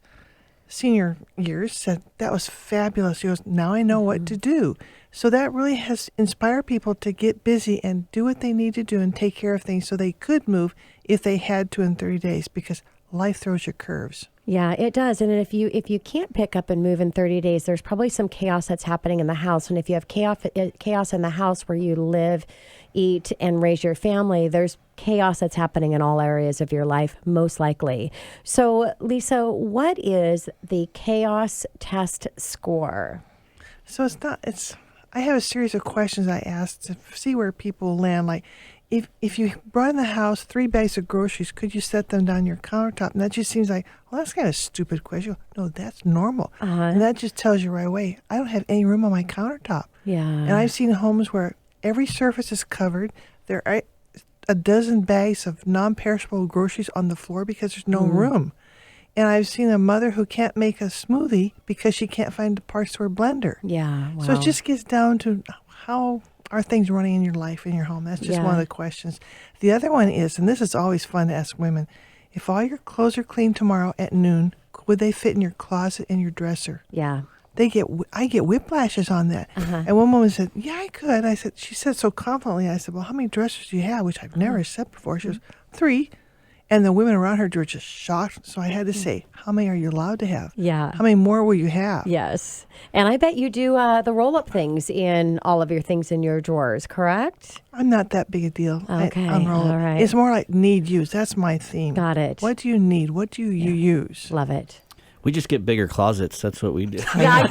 senior years said, that was fabulous. He goes, now I know what to do. So that really has inspired people to get busy and do what they need to do and take care of things so they could move if they had to in 30 days, because life throws you curves. Yeah, it does. And if you can't pick up and move in 30 days, there's probably some chaos that's happening in the house. And if you have chaos in the house where you live, eat, and raise your family, there's chaos that's happening in all areas of your life, most likely. So, Lisa, what is the chaos test score? So I have a series of questions I ask to see where people land. Like, if you brought in the house 3 bags of groceries, could you set them down your countertop? And that just seems like, well, that's kind of a stupid question. No, that's normal. And that just tells you right away, I don't have any room on my countertop. Yeah. And I've seen homes where every surface is covered. There are a dozen bags of non-perishable groceries on the floor because there's no room. And I've seen a mother who can't make a smoothie because she can't find the parts to her blender. Yeah. Wow. So it just gets down to how are things running in your life, in your home? That's just one of the questions. The other one is, and this is always fun to ask women, if all your clothes are clean tomorrow at noon, would they fit in your closet and your dresser? Yeah. I get whiplashes on that. And one woman said, yeah, I could. She said so confidently. I said, well, how many dressers do you have? Which I've never said before. She goes, 3. And the women around her were just shocked. So I had to say, how many are you allowed to have? Yeah. How many more will you have? Yes. And I bet you do the roll-up things in all of your things in your drawers, correct? I'm not that big a deal. Okay. Unroll it. All right. It's more like need use. That's my theme. Got it. What do you need? What do you use? Love it. We just get bigger closets. That's what we do. Yeah,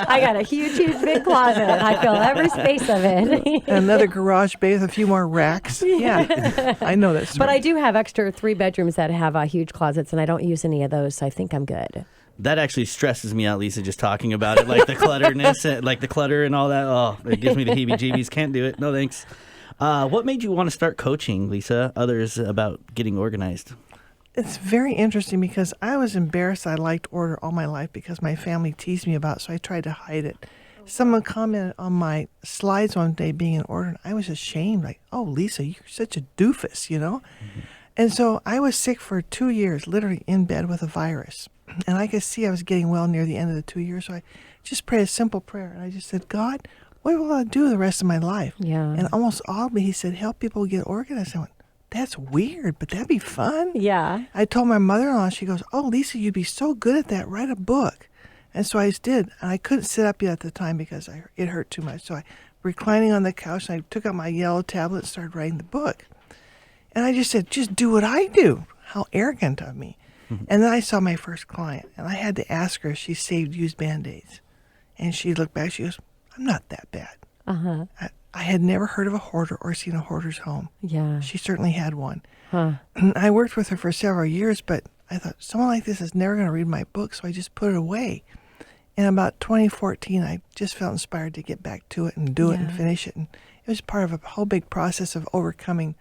I got a huge big closet. I fill every space of it. Another garage bay with a few more racks. Yeah, I know that story. But I do have extra 3 bedrooms that have huge closets, and I don't use any of those, so I think I'm good. That actually stresses me out, Lisa, just talking about it. Like the clutterness, like the clutter and all that. Oh, it gives me the heebie-jeebies. Can't do it. No thanks. What made you want to start coaching, Lisa, others about getting organized? It's very interesting because I was embarrassed I liked order all my life because my family teased me about it, so I tried to hide it. Someone commented on my slides one day being in order, and I was ashamed, like, oh, Lisa, you're such a doofus, you know? And so I was sick for 2 years, literally in bed with a virus. And I could see I was getting well near the end of the 2 years, so I just prayed a simple prayer, and I just said, God, what will I do the rest of my life? Yeah. And almost audibly, he said, help people get organized. I went, that's weird, but that'd be fun. Yeah. I told my mother-in-law, she goes, oh, Lisa, you'd be so good at that. Write a book. And so I did. And I couldn't sit up yet at the time because it hurt too much. So I reclining on the couch, and I took out my yellow tablet and started writing the book. And I just said, just do what I do. How arrogant of me. And then I saw my first client, and I had to ask her if she saved used Band-Aids. And she looked back, she goes, I'm not that bad. I had never heard of a hoarder or seen a hoarder's home. Yeah. She certainly had one. Huh. I worked with her for several years, but I thought, someone like this is never going to read my book, so I just put it away. In about 2014, I just felt inspired to get back to it and do it and finish it. And it was part of a whole big process of overcoming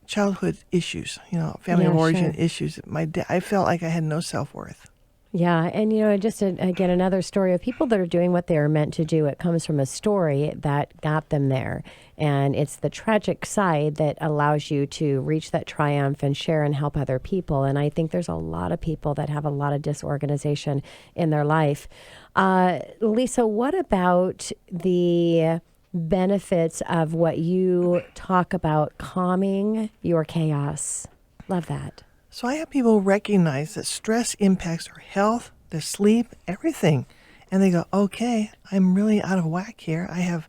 childhood issues, family of origin issues. I felt like I had no self-worth. Yeah, and just again, another story of people that are doing what they are meant to do. It comes from a story that got them there. And it's the tragic side that allows you to reach that triumph and share and help other people. And I think there's a lot of people that have a lot of disorganization in their life. Lisa, what about the benefits of what you talk about calming your chaos? Love that. So I have people recognize that stress impacts their health, their sleep, everything. And they go, okay, I'm really out of whack here. I have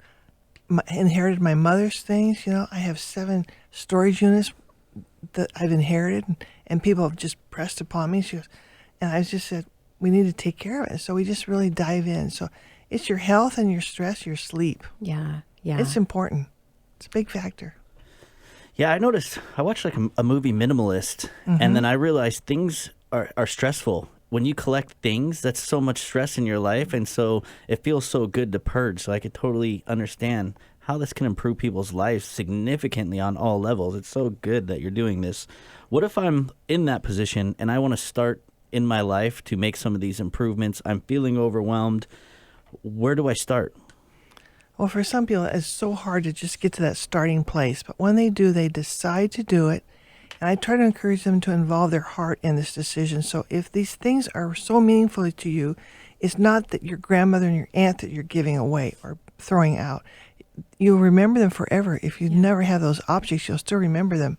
inherited my mother's things. I have 7 storage units that I've inherited, and people have just pressed upon me. She goes, and I just said, we need to take care of it. So we just really dive in. So it's your health and your stress, your sleep. Yeah, yeah. It's important. It's a big factor. Yeah, I watched like a movie Minimalist, and then I realized things are stressful. When you collect things, that's so much stress in your life, and so it feels so good to purge. So I could totally understand how this can improve people's lives significantly on all levels. It's so good that you're doing this. What if I'm in that position and I want to start in my life to make some of these improvements? I'm feeling overwhelmed. Where do I start? Well, for some people, it's so hard to just get to that starting place. But when they do, they decide to do it. And I try to encourage them to involve their heart in this decision. So if these things are so meaningful to you, it's not that your grandmother and your aunt that you're giving away or throwing out. You'll remember them forever. If you never have those objects, you'll still remember them.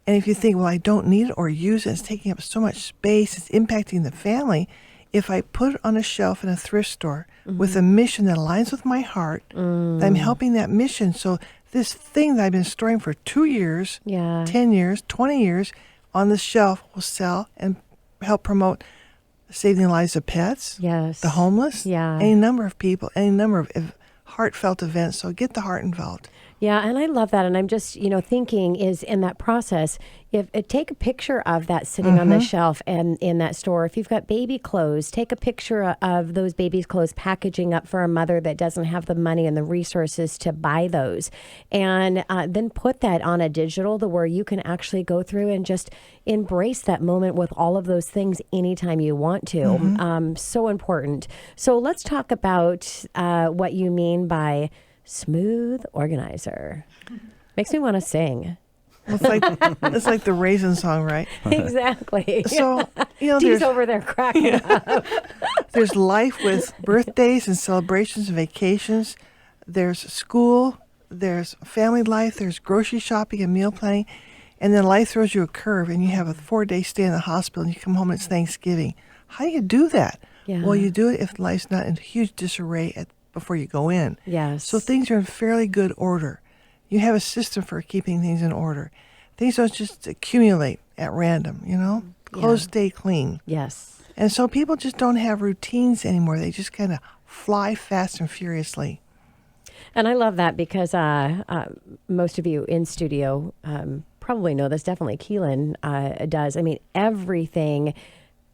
And if you think, well, I don't need it or use it, it's taking up so much space, it's impacting the family. If I put it on a shelf in a thrift store with a mission that aligns with my heart, I'm helping that mission. So this thing that I've been storing for 2 years, Yeah. 10 years, 20 years on the shelf will sell and help promote saving the lives of pets, Yes. the homeless, Yeah. any number of people, any number of heartfelt events. So get the heart involved. Yeah, and I love that. And I'm just, thinking is in that process, if take a picture of that sitting on the shelf and in that store. If you've got baby clothes, take a picture of those baby's clothes packaging up for a mother that doesn't have the money and the resources to buy those. And then put that on a digital to where you can actually go through and just embrace that moment with all of those things anytime you want to. So important. So let's talk about what you mean by smooth organizer. Makes me want to sing. It's like the Raisin song, right? Exactly. So, Dee's there's, over there cracking up. there's life with birthdays and celebrations and vacations. There's school. There's family life. There's grocery shopping and meal planning. And then life throws you a curve and you have a 4-day stay in the hospital and you come home and it's Thanksgiving. How do you do that? Yeah. Well, you do it if life's not in huge disarray before you go in. Yes. So things are in fairly good order. You have a system for keeping things in order. Things don't just accumulate at random, Clothes stay clean. Yes. And so people just don't have routines anymore. They just kind of fly fast and furiously. And I love that because most of you in studio probably know this. Definitely Keelan does. I mean, everything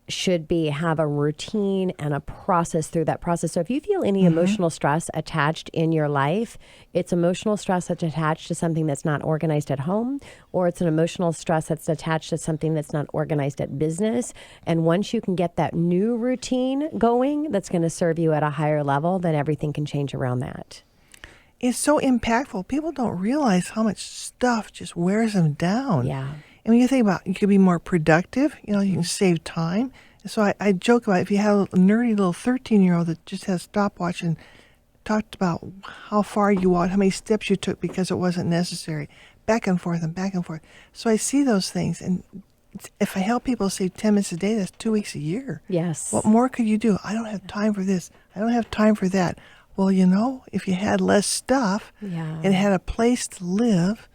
should have a routine and a process through that process. So if you feel any emotional stress attached in your life, it's emotional stress that's attached to something that's not organized at home, or it's an emotional stress that's attached to something that's not organized at business. And once you can get that new routine going, that's going to serve you at a higher level, then everything can change around that. It's so impactful. People don't realize how much stuff just wears them down. Yeah. And when you think about it, you could be more productive, you can save time. So I joke about if you have a nerdy little 13-year-old that just has a stopwatch and talked about how far you walked, how many steps you took because it wasn't necessary, back and forth and back and forth. So I see those things. And if I help people save 10 minutes a day, that's 2 weeks a year. Yes. What more could you do? I don't have time for this. I don't have time for that. Well, if you had less stuff and had a place to live.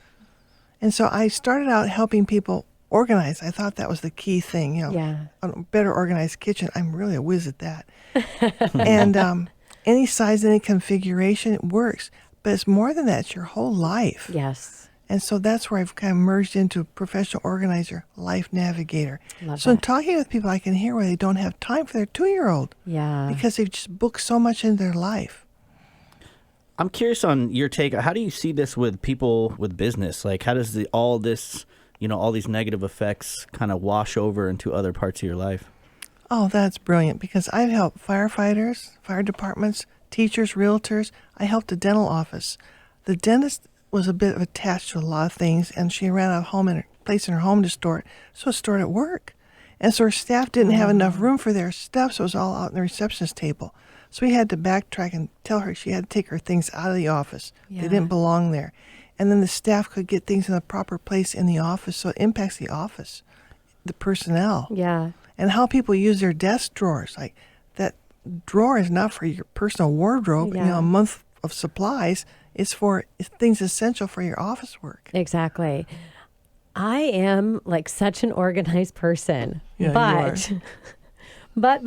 And so I started out helping people organize. I thought that was the key thing, a better organized kitchen. I'm really a whiz at that. And any size, any configuration, it works. But it's more than that. It's your whole life. Yes. And so that's where I've kind of merged into a professional organizer, life navigator. Love so in that. talking with people, I can hear where they don't have time for their 2-year-old. Yeah. Because they've just booked so much into their life. I'm curious on your take. How do you see this with people with business? Like, how does all these negative effects kind of wash over into other parts of your life? Oh, that's brilliant because I've helped firefighters, fire departments, teachers, realtors. I helped a dental office. The dentist was a bit attached to a lot of things, and she ran out of place in her home to store it, so it stored at work. And so her staff didn't have enough room for their stuff, so it was all out on the receptionist table. So we had to backtrack and tell her she had to take her things out of the office. Yeah. They didn't belong there. And then the staff could get things in the proper place in the office, so it impacts the office, the personnel. Yeah. And how people use their desk drawers. Like, that drawer is not for your personal wardrobe, Yeah. a month of supplies. It's for things essential for your office work. Exactly. I am like such an organized person, Yeah, but you But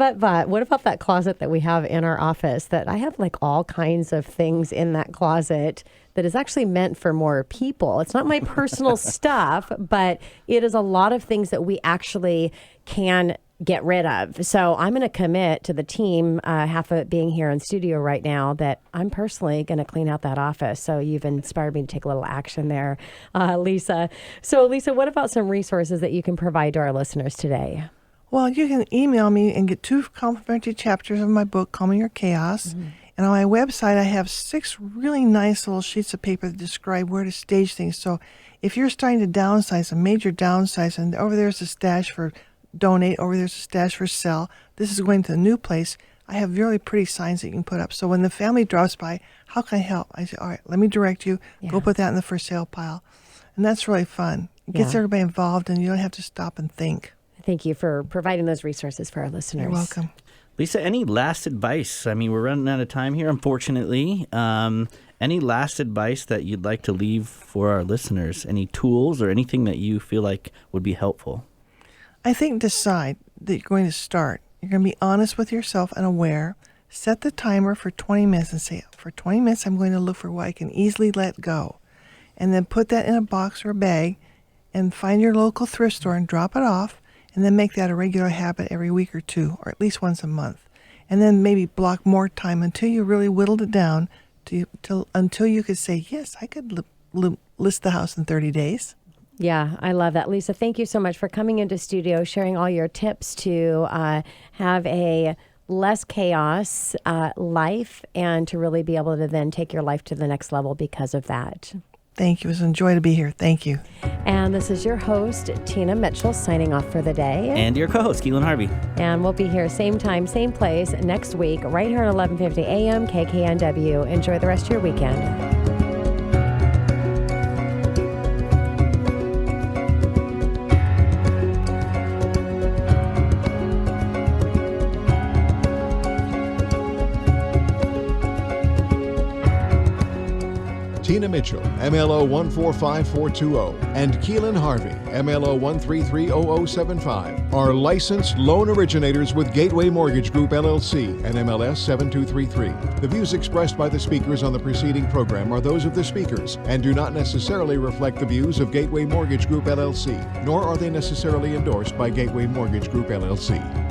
what about that closet that we have in our office that I have like all kinds of things in that closet that is actually meant for more people. It's not my personal stuff, but it is a lot of things that we actually can get rid of. So I'm going to commit to the team, half of it being here in studio right now, that I'm personally going to clean out that office. So you've inspired me to take a little action there, Lisa. So Lisa, what about some resources that you can provide to our listeners today? Well, you can email me and get 2 complimentary chapters of my book, Calming Your Chaos. Mm-hmm. And on my website, I have 6 really nice little sheets of paper that describe where to stage things. So if you're starting to downsize, a major downsize, and over there's a stash for donate, over there's a stash for sell, this is going to a new place, I have really pretty signs that you can put up. So when the family drops by, how can I help? I say, all right, let me direct you. Yeah. Go put that in the for sale pile. And that's really fun. It gets everybody involved, and you don't have to stop and think. Thank you for providing those resources for our listeners. You're welcome. Lisa, any last advice? I mean, we're running out of time here, unfortunately. Any last advice that you'd like to leave for our listeners? Any tools or anything that you feel like would be helpful? I think decide that you're going to start. You're going to be honest with yourself and aware. Set the timer for 20 minutes and say, for 20 minutes, I'm going to look for what I can easily let go. And then put that in a box or a bag and find your local thrift store and drop it off. And then make that a regular habit every week or two, or at least once a month. And then maybe block more time until you really whittled it down until you could say, yes, I could list the house in 30 days. Yeah, I love that. Lisa, thank you so much for coming into studio, sharing all your tips to have a less chaos life and to really be able to then take your life to the next level because of that. Thank you. It was a joy to be here. Thank you. And this is your host, Tina Mitchell, signing off for the day. And your co-host, Keelan Harvey. And we'll be here same time, same place next week, right here at 11:50 a.m. KKNW. Enjoy the rest of your weekend. Tina Mitchell, MLO 145420, and Keelan Harvey, MLO 1330075, are licensed loan originators with Gateway Mortgage Group, LLC, and MLS 7233. The views expressed by the speakers on the preceding program are those of the speakers and do not necessarily reflect the views of Gateway Mortgage Group, LLC, nor are they necessarily endorsed by Gateway Mortgage Group, LLC.